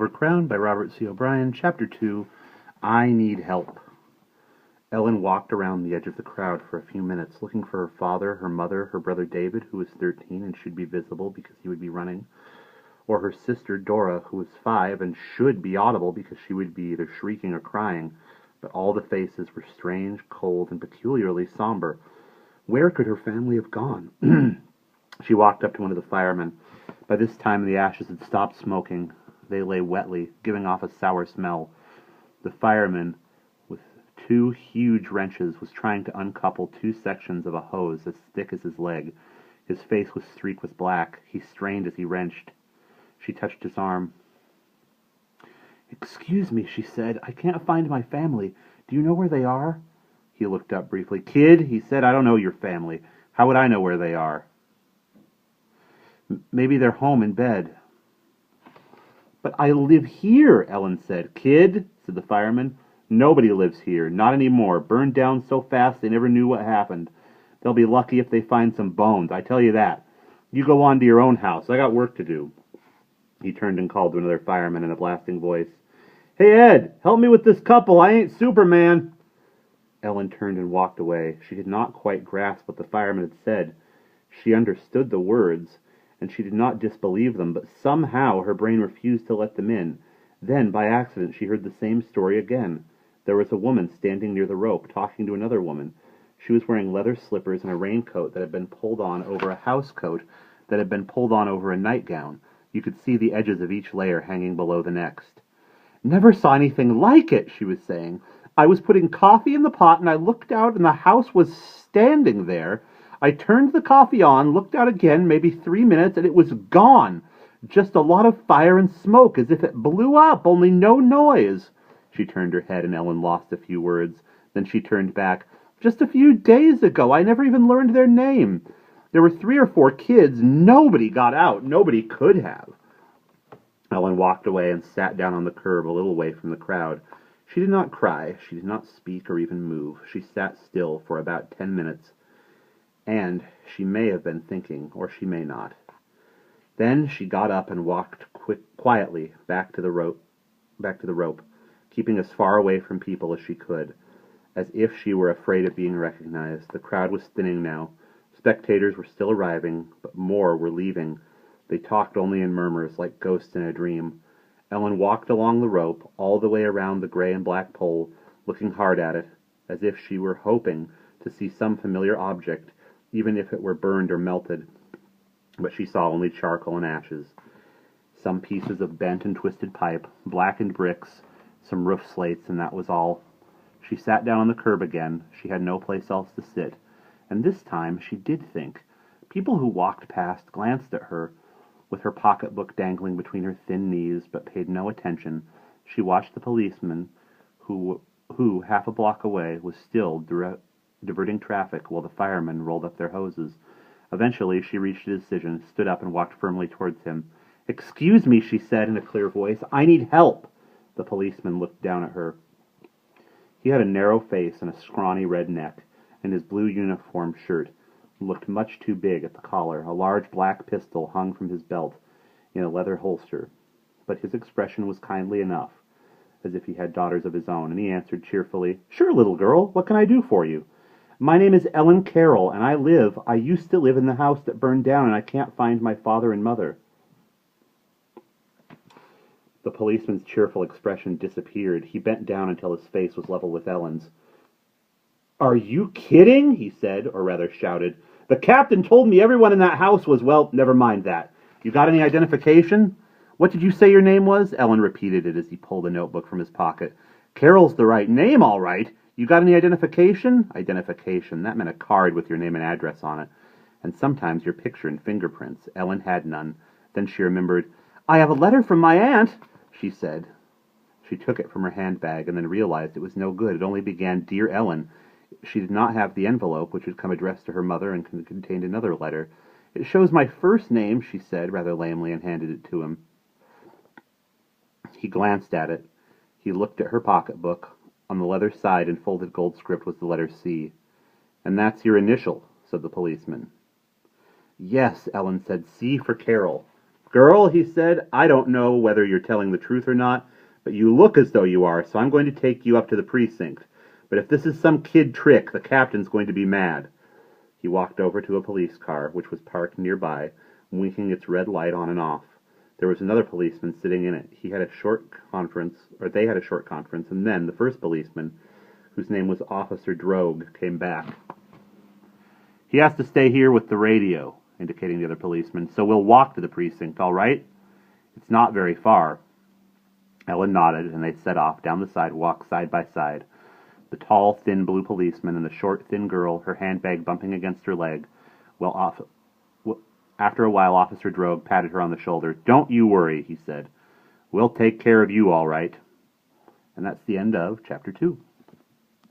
Silver Crown by Robert C. O'Brien, Chapter 2, I Need Help. Ellen walked around the edge of the crowd for a few minutes, looking for her father, her mother, her brother David, who was 13 and should be visible because he would be running, or her sister Dora, who was 5 and should be audible because she would be either shrieking or crying, but all the faces were strange, cold, and peculiarly somber. Where could her family have gone? She walked up to one of the firemen. By this time the ashes had stopped smoking. They lay wetly, giving off a sour smell. The fireman, with 2 huge wrenches, was trying to uncouple 2 sections of a hose as thick as his leg. His face was streaked with black. He strained as he wrenched. She touched his arm. "Excuse me," she said. "I can't find my family. Do you know where they are?" He looked up briefly. "Kid," he said, "I don't know your family. How would I know where they are?" "Maybe they're home in bed." "But I live here," Ellen said. "Kid," said the fireman, "nobody lives here. Not anymore. Burned down so fast they never knew what happened. They'll be lucky if they find some bones, I tell you that. You go on to your own house. I got work to do." He turned and called to another fireman in a blasting voice. "Hey, Ed, help me with this couple. I ain't Superman." Ellen turned and walked away. She did not quite grasp what the fireman had said. She understood the words, and she did not disbelieve them, but somehow her brain refused to let them in. Then, by accident, she heard the same story again. There was a woman standing near the rope, talking to another woman. She was wearing leather slippers and a raincoat that had been pulled on over a housecoat that had been pulled on over a nightgown. You could see the edges of each layer hanging below the next. "Never saw anything like it," she was saying. "I was putting coffee in the pot, and I looked out, and the house was standing there. I turned the coffee on, looked out again, maybe 3 minutes, and it was gone. Just a lot of fire and smoke, as if it blew up, only no noise." She turned her head, and Ellen lost a few words. Then she turned back. "Just a few days ago. I never even learned their name. There were 3 or 4 kids. Nobody got out. Nobody could have." Ellen walked away and sat down on the curb a little way from the crowd. She did not cry. She did not speak or even move. She sat still for about 10 minutes. And she may have been thinking, or she may not. Then she got up and walked quietly back to the rope, keeping as far away from people as she could, as if she were afraid of being recognized. The crowd was thinning now. Spectators were still arriving, but more were leaving. They talked only in murmurs, like ghosts in a dream. Ellen walked along the rope, all the way around the gray and black pole, looking hard at it, as if she were hoping to see some familiar object, even if it were burned or melted. But she saw only charcoal and ashes, some pieces of bent and twisted pipe, blackened bricks, some roof slates, and that was all. She sat down on the curb again. She had no place else to sit. And this time she did think. People who walked past glanced at her, with her pocketbook dangling between her thin knees, but paid no attention. She watched the policeman, who half a block away, was still diverting traffic while the firemen rolled up their hoses. Eventually, she reached a decision, stood up, and walked firmly towards him. "Excuse me," she said in a clear voice. "I need help." The policeman looked down at her. He had a narrow face and a scrawny red neck, and his blue uniform shirt looked much too big at the collar. A large black pistol hung from his belt in a leather holster, but his expression was kindly enough, as if he had daughters of his own, and he answered cheerfully, "Sure, little girl, what can I do for you?" "My name is Ellen Carroll, and I used to live in the house that burned down, and I can't find my father and mother." The policeman's cheerful expression disappeared. He bent down until his face was level with Ellen's. "Are you kidding?" he said, or rather shouted. "The captain told me everyone in that house was, well, never mind that. You got any identification?" "What did you say your name was?" Ellen repeated it as he pulled a notebook from his pocket. "Carroll's the right name, all right. You got any identification?" Identification. That meant a card with your name and address on it. And sometimes your picture and fingerprints. Ellen had none. Then she remembered. "I have a letter from my aunt," she said. She took it from her handbag and then realized it was no good. It only began, "Dear Ellen." She did not have the envelope, which had come addressed to her mother and contained another letter. "It shows my first name," she said, rather lamely, and handed it to him. He glanced at it. He looked at her pocketbook. On the leather side, in folded gold script, was the letter C. "And that's your initial," said the policeman. "Yes," Ellen said. "C for Carroll." Girl, he said, I don't know whether you're telling the truth or not, but you look as though you are, so I'm going to take you up to the precinct. But if this is some kid trick, the captain's going to be mad. He walked over to a police car, which was parked nearby, winking its red light on and off. There was another policeman sitting in it. They had a short conference, and then the first policeman, whose name was Officer Drogue, came back. He has to stay here with the radio, indicating the other policeman, so we'll walk to the precinct, all right? It's not very far. Ellen nodded, and they set off down the sidewalk side by side. The tall, thin blue policeman and the short, thin girl, her handbag bumping against her leg. After a while, Officer Drogue patted her on the shoulder. Don't you worry, he said. We'll take care of you all right. And that's the end of Chapter 2.